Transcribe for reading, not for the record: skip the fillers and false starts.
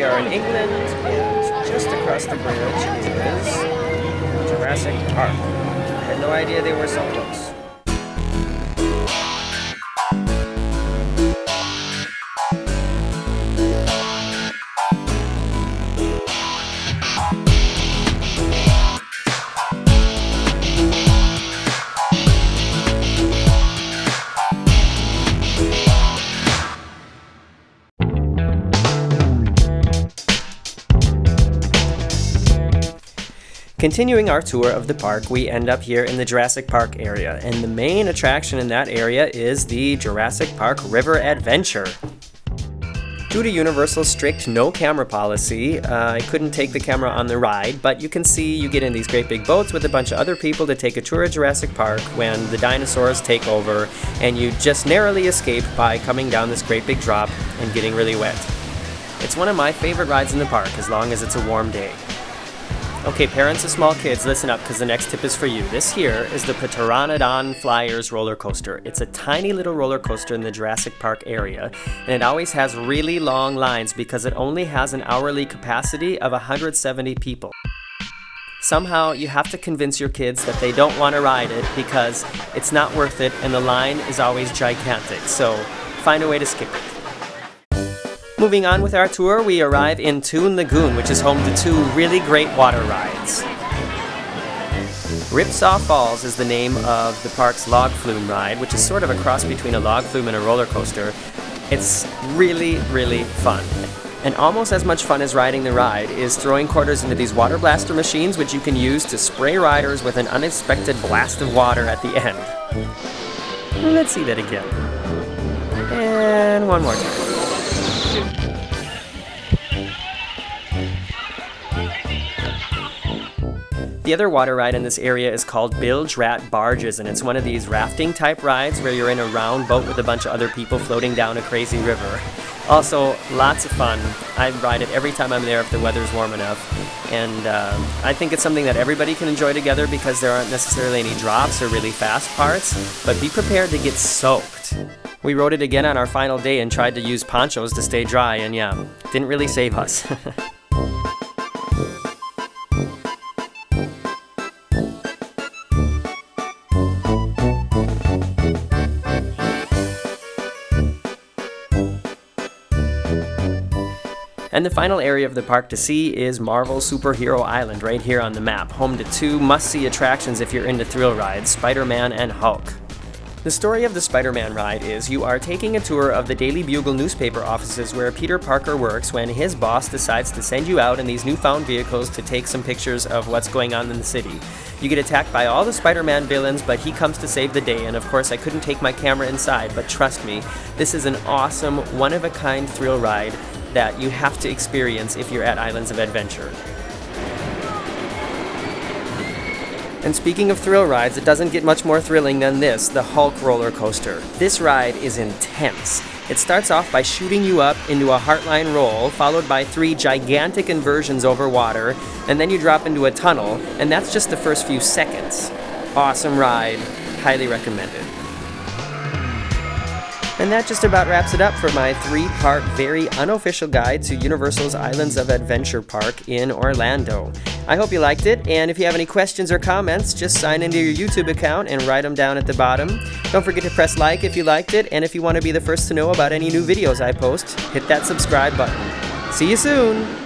we are in England, and just across the bridge is Jurassic Park. I had no idea they were so close. Continuing our tour of the park, we end up here in the Jurassic Park area, and the main attraction in that area is the Jurassic Park River Adventure. Due to Universal's strict no camera policy, I couldn't take the camera on the ride, but you can see you get in these great big boats with a bunch of other people to take a tour of Jurassic Park when the dinosaurs take over, and you just narrowly escape by coming down this great big drop and getting really wet. It's one of my favorite rides in the park, as long as it's a warm day. Okay, parents of small kids, listen up, because the next tip is for you. This here is the Pteranodon Flyers roller coaster. It's a tiny little roller coaster in the Jurassic Park area, and it always has really long lines because it only has an hourly capacity of 170 people. Somehow, you have to convince your kids that they don't want to ride it because it's not worth it and the line is always gigantic, so find a way to skip it. Moving on with our tour, we arrive in Toon Lagoon, which is home to two really great water rides. Ripsaw Falls is the name of the park's log flume ride, which is sort of a cross between a log flume and a roller coaster. It's really, really fun. And almost as much fun as riding the ride is throwing quarters into these water blaster machines, which you can use to spray riders with an unexpected blast of water at the end. Let's see that again. And one more time. The other water ride in this area is called Bilge Rat Barges, and it's one of these rafting type rides where you're in a round boat with a bunch of other people floating down a crazy river. Also, lots of fun. I ride it every time I'm there if the weather's warm enough, and I think it's something that everybody can enjoy together because there aren't necessarily any drops or really fast parts, but be prepared to get soaked. We rode it again on our final day and tried to use ponchos to stay dry, and yeah, didn't really save us. And the final area of the park to see is Marvel Superhero Island, right here on the map, home to two must-see attractions if you're into thrill rides, Spiderman and Hulk. The story of the Spiderman ride is you are taking a tour of the Daily Bugle newspaper offices where Peter Parker works when his boss decides to send you out in these newfound vehicles to take some pictures of what's going on in the city. You get attacked by all the Spider-Man villains, but he comes to save the day, and of course I couldn't take my camera inside, but trust me, this is an awesome, one-of-a-kind thrill ride that you have to experience if you're at Islands of Adventure. And speaking of thrill rides, it doesn't get much more thrilling than this, the Hulk roller coaster. This ride is intense. It starts off by shooting you up into a heartline roll, followed by 3 gigantic inversions over water, and then you drop into a tunnel, and that's just the first few seconds. Awesome ride, highly recommended. And that just about wraps it up for my 3-part, very unofficial guide to Universal's Islands of Adventure Park in Orlando. I hope you liked it, and if you have any questions or comments, just sign into your YouTube account and write them down at the bottom. Don't forget to press like if you liked it, and if you want to be the first to know about any new videos I post, hit that subscribe button. See you soon!